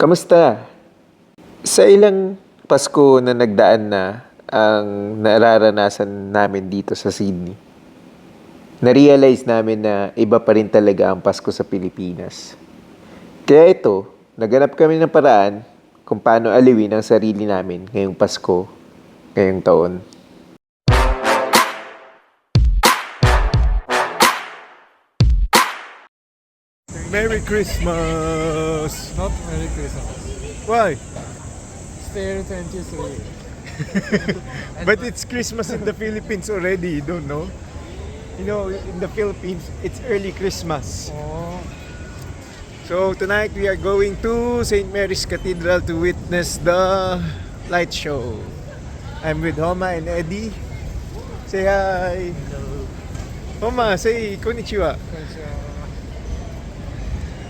Kamusta? Sa ilang Pasko na nagdaan na ang nararanasan namin dito sa Sydney, na-realize namin na iba pa rin talaga ang Pasko sa Pilipinas. Kaya ito, naganap kami ng paraan kung paano aliwin ang sarili namin ngayong Pasko, ngayong taon. Merry Christmas! Not Merry Christmas. Why? Stay 23. But it's Christmas in the Philippines already, you don't know? You know, in the Philippines, it's early Christmas. Oh, So tonight we are going to St. Mary's Cathedral to witness the light show. I'm with Homa and Eddie. Say hi! Homa, say konnichiwa. because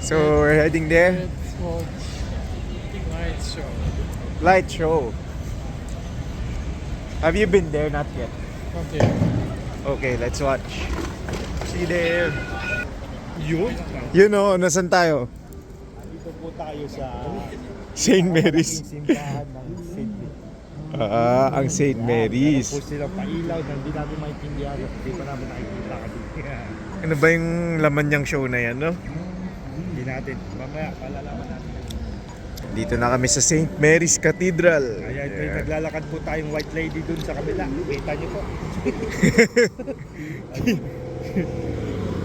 So we're heading there. let's watch night show. Light show. Have you been there? Not yet. Okay. Okay, let's watch. See you there. Yun? You know, nasan tayo? Dito po tayo sa St. Mary's. simbahan ng Sydney. Ang St. Mary's. Meron po silang pailaw na hindi namin maintindihan at hindi pa namin nakikita kasi. Ano ba yung laman niyang show na yan, no? Hindi natin. Mamaya, palalaman natin. Dito na kami sa St. Mary's Cathedral. Kaya ito yung naglalakad po tayong white lady dun sa kabila. Kita niyo po.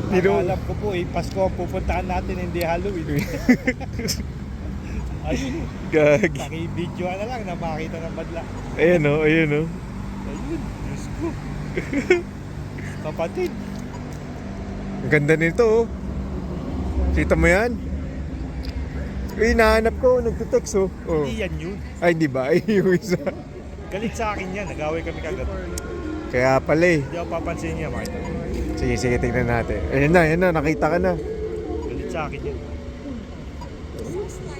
Dino- Alam ko po, Pasko ang pupuntahan natin, hindi Halloween. Ayun, Gagi. naki-video na lang na makita ng badla. Ayan o, ayan o. Ayun, Diyos ko. Kapatid. Ang ganda nito, oh. Kita mo yan? Uy, nahanap ko, nagtitext, oh. Oh. Hindi yan yun. Ay, di ba? Ay, yung isa. Galit sa akin yan, nag-away kami kagad. Kaya pala eh. Hindi ako papansin niya, makita mo. Sige, sige, tingnan natin. Ayan na, nakita ka na. Galit sa akin yan.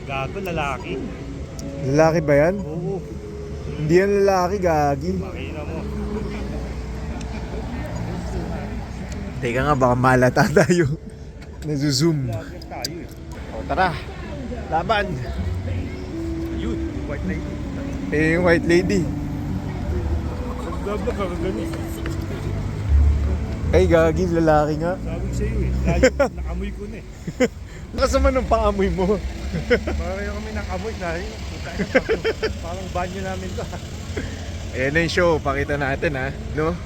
Gago, lalaki. Lalaki ba yan? Oo, Hindi yan lalaki, gagi. makina mo. Teka nga, baka malata tayo. Nazo-zoom. Vlogger tayo eh. O, tara. Laban. Yun, white lady. Yung white lady. Vlog ka ganun. Ay, gagi, lalaki nga. Sabi ko sa'yo eh. Lalo, nakamoy ko na eh. Nakasama ng paamoy mo. Pareho kami nakamoy dahil parang banyo namin to. Ayan na yung show, pakita natin ha. No?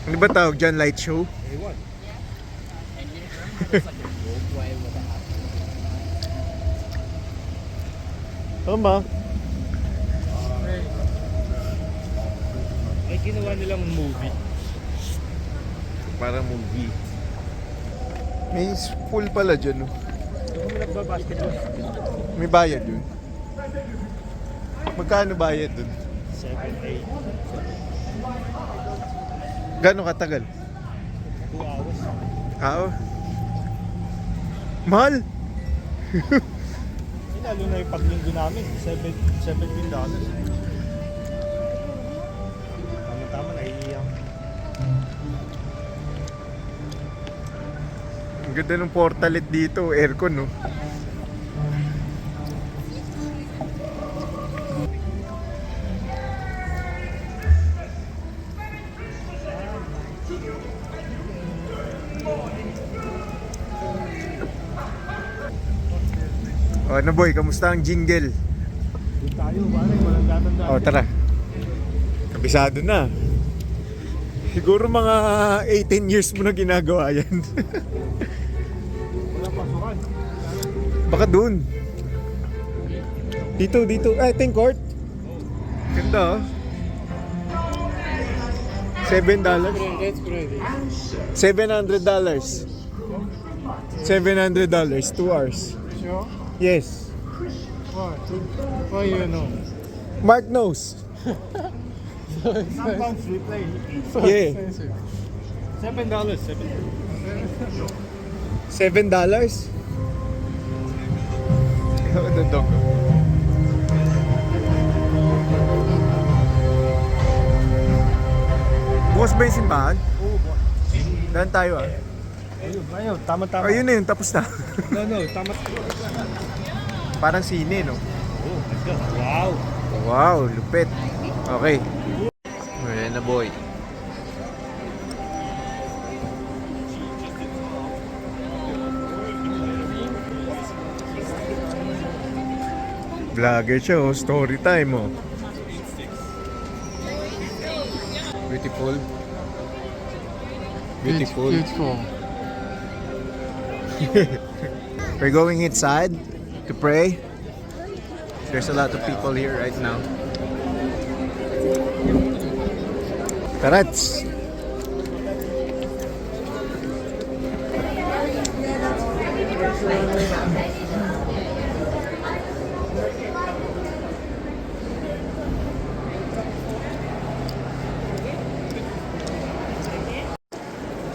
Ano ba tawag dyan? Light show? Ewan. Tama. Ay, ginawa nilang movie. Parang movie. May pool pala dyan. No? Doon kami nagbabasketball. May bayad dun. Magkano bayad dun? 7, 8, Gano'ng katagal? 2 hours. Oo. Mahal? Lalo na yung paglinggo namin, $17. Tama-tama, naiiyak. Ang ganda ng portalet dito, aircon no. O ano boy, kamusta ang jingle? Doon tayo, walang tatanda. O tara. Kabisado na. Siguro mga 18 years mo na ginagawa yan. Walang pasukan. Baka dun. Dito. Ay, ito yung court. Ganda oh. $7. Let's pray. $700. $700, 2 hours. Sure? Yes. Why? Why you know? Mark knows. Sometimes we play Yeah. Expensive. $7. $7? Oh, the dog. Bukas ba yung simbahan? Oo, Daan tayo ah. Ayun, tama-tama. Ayun na yun, tapos na. No, tama. Parang sine, no? Oh, let's go. Wow. Wow, lupit. Okay. Wala na boy. Vlogger siya, oh. Story time, oh. Beautiful. Beautiful. Beautiful. We're going inside to pray. There's a lot of people here right now. Tarats!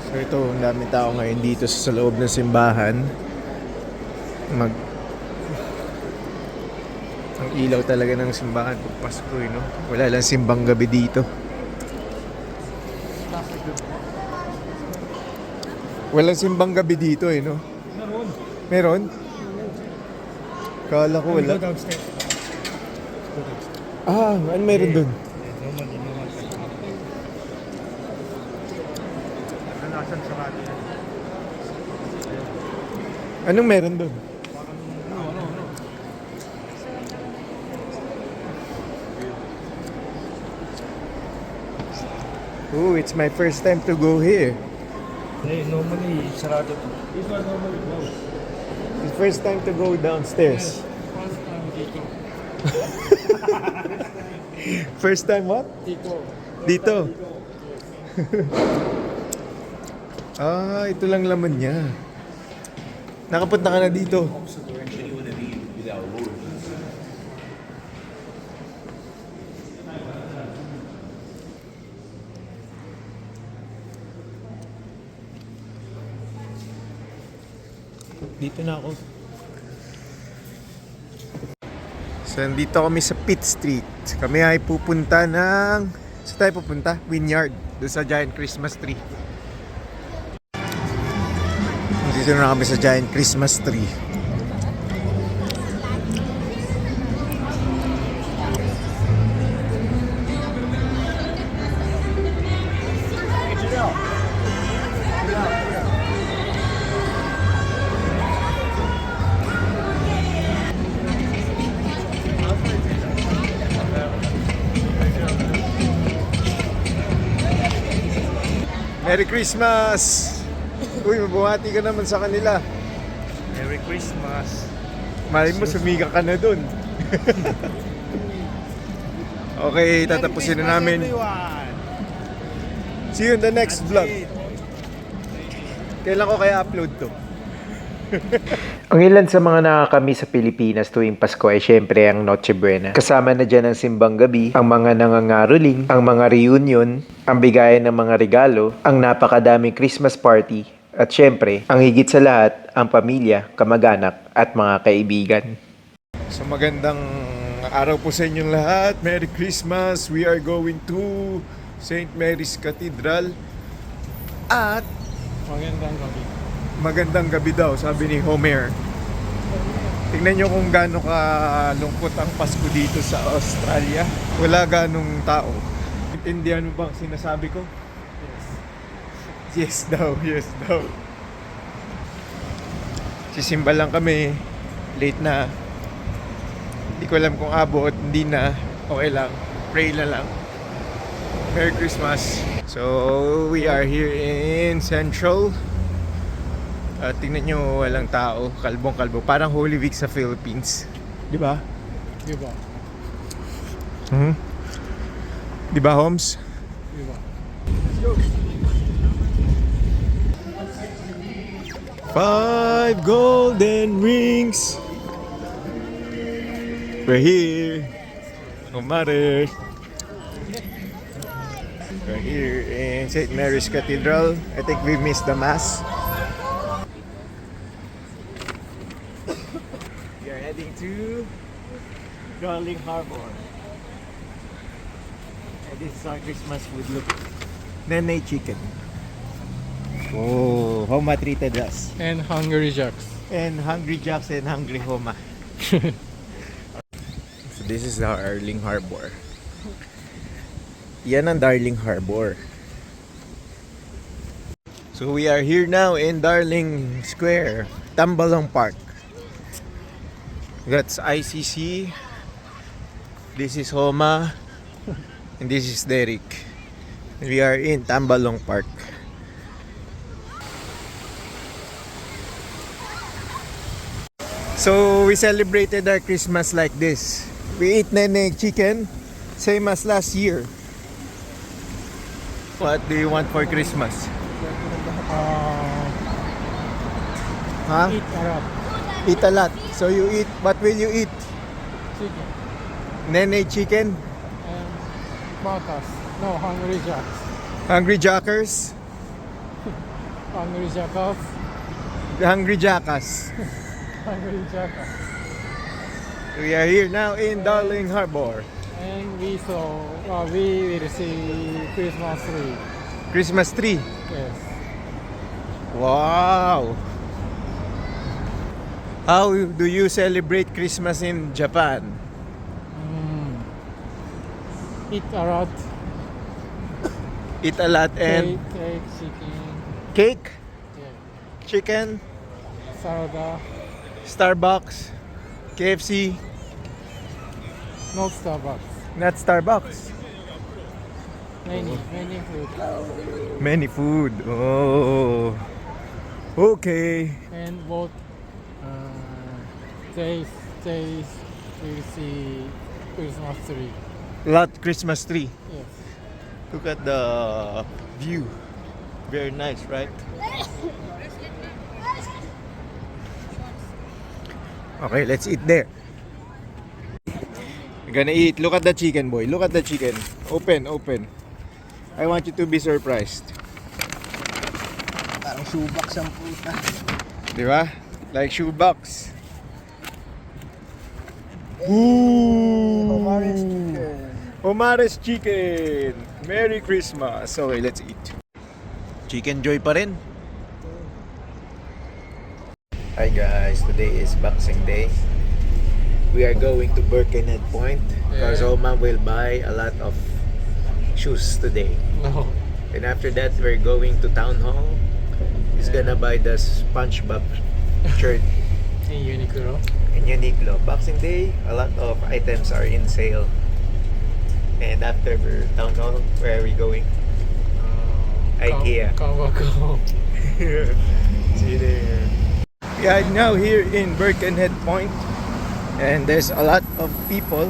So ito, ang daming tao ngayon dito sa loob ng simbahan. Ang ilaw talaga ng simbahan pag Pasko, no? Wala lang simbang gabi dito. Walang simbang gabi dito, no? Meron? Kala ko wala. Go downstairs. Ano meron dun? No man. Nasan sa atin? Anong meron dun? Oh, it's my first time to go here. Normally, sarado to. This one normally closed. It's first time to go downstairs. First time dito. First time what? Dito. Dito. Ito lang laman niya. Nakapunta ka na dito. Dito na ako. So, nandito kami sa Pitt Street. Kami ay pupunta ng... Saan tayo pupunta? Wynyard. Doon sa Giant Christmas Tree. Dito na kami sa Giant Christmas Tree. Merry Christmas! Uy, mabuhati ka naman sa kanila. Merry Christmas. Malay mo, sumika ka na dun. Okay, tatapusin na namin. See you in the next vlog. Kailan ko kaya upload to? Ang ilan sa mga nakakami sa Pilipinas tuwing Pasko ay syempre ang Noche Buena. Kasama na dyan ang simbang gabi, ang mga nangangaroling, ang mga reunion, ang bigayan ng mga regalo, ang napakadaming Christmas party, at syempre, ang higit sa lahat, ang pamilya, kamag-anak, at mga kaibigan. So magandang araw po sa inyong lahat. Merry Christmas! We are going to St. Mary's Cathedral. At Magandang gabi. magandang gabi daw, sabi ni Homer. Tingnan nyo kung gaano kalungkot ang Pasko dito sa Australia. Wala ganong tao. Intindihan mo ba ang sinasabi ko? Yes daw, yes daw. Sisimba lang kami. Late na. Hindi ko alam kung abot, hindi na. Okay lang. Pray na lang. Merry Christmas. So, we are here in Central. Tingnan nyo, walang tao. Kalbong-kalbo. Parang Holy Week sa Philippines. Di ba? Diba? Di ba, Holmes? Diba? 5 golden rings. We're here. Kumare. We're here in St. Mary's Cathedral. I think we missed the Mass. We are heading to Darling Harbor. And this is our Christmas food. Look. Nene chicken. Oh, Homa treated us. and Hungry Jacks. And Hungry Jacks and Hungry Homa. So this is the Darling Harbor. Yan ang Darling Harbor. So we are here now in Darling Square, Tambalong Park. That's ICC. This is Homa. And this is Derek. We are in Tambalong Park. So we celebrated our Christmas like this. We ate nene chicken, same as last year. What do you want for Christmas? Huh? Eat Arab. Eat a lot. So you eat, what will you eat? Chicken. Nene chicken? And Macas. No, Hungry Jacks. Hungry Jackers? Hungry Jackals. Hungry Jackas. Hungry Jackas. We are here now in Darling Harbor. And we will see Christmas tree. Christmas tree. Yes. Wow! How do you celebrate Christmas in Japan? Eat a lot. Eat a lot and Cake, chicken. cake, Yeah. chicken, Salad. Starbucks, KFC, Not Starbucks. not Starbucks. Many food. Many food. Oh. Okay. And both days we'll see Christmas tree. Lot Christmas tree. Yes. Look at the view. Very nice, right? Okay, let's eat there. We're gonna eat. Look at the chicken, boy. Look at the chicken. Open, open. I want you to be surprised. Parang shoebox ang puta. Di ba? Like shoebox. Ooh! Omaris chicken. Omares chicken. Merry Christmas. Okay, let's eat. Chicken joy pa rin. Hi guys, today is Boxing Day. We are going to Birkenhead Point because Yeah. Oma will buy a lot of shoes today. No. And after that, we're going to Town Hall. He's gonna buy the SpongeBob shirt In Uniqlo. in Uniqlo. Boxing Day, a lot of items are in sale. And after Town Hall, where are we going? IKEA. Kawako. See you there. We are now here in Birkenhead Point, and there's a lot of people.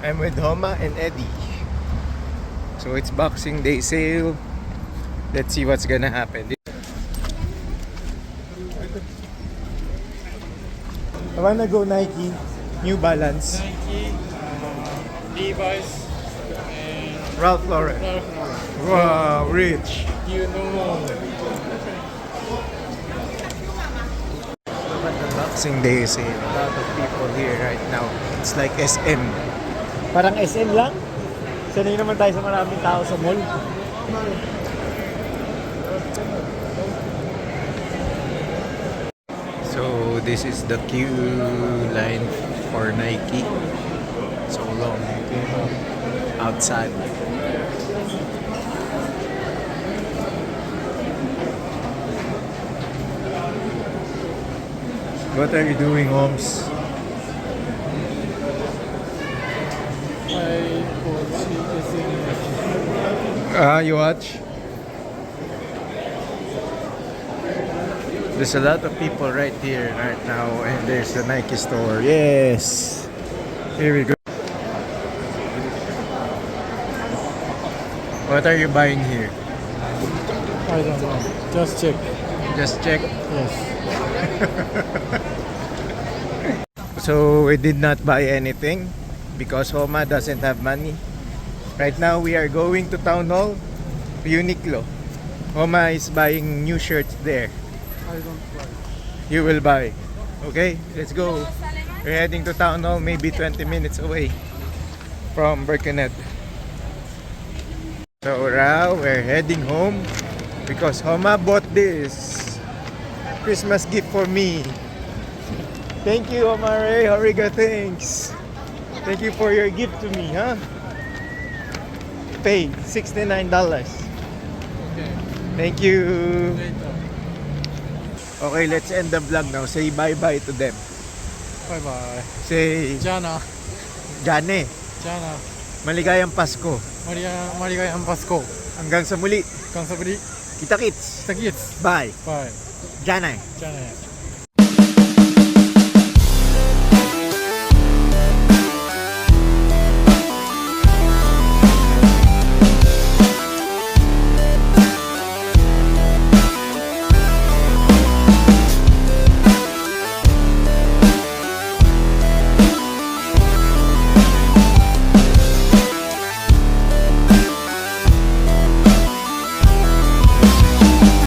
I'm with Homa and Eddie. So it's Boxing Day sale. Let's see what's gonna happen. I wanna go Nike, New Balance, Nike, Levi's, and Ralph Lauren. Ralph Lauren. Wow, rich. You know. Look at the Boxing Day sale. A lot of people here right now. It's like SM. Parang SM lang? Sanay naman tayo sa maraming tao sa mall. So this is the queue line for Nike. So long outside. What are you doing, Holmes? I watch You watch? There's a lot of people right here right now, and there's the Nike store. Yes. Here we go. What are you buying here? I don't know. Just check. Just check. Yes. So we did not buy anything because Homa doesn't have money. Right now we are going to Town Hall, Uniqlo. Homa is buying new shirts there. I don't buy. You will buy. Okay, let's go. We're heading to Town Hall, maybe 20 minutes away from Birkenhead. So now we're heading home because Homa bought this Christmas gift for me. Thank you, Omare Horiga, thanks. Thank you for your gift to me, huh? Paid $69. Okay. Thank you. Later. Okay, let's end the vlog now. Say bye-bye to them. Bye bye. Say, Jana. Jane, Jana. maligayang Pasko. Maligayang Pasko. Hanggang sa muli. Kansabri. Kita-kits. Kita kits. Bye. Bye. Jane. Jana.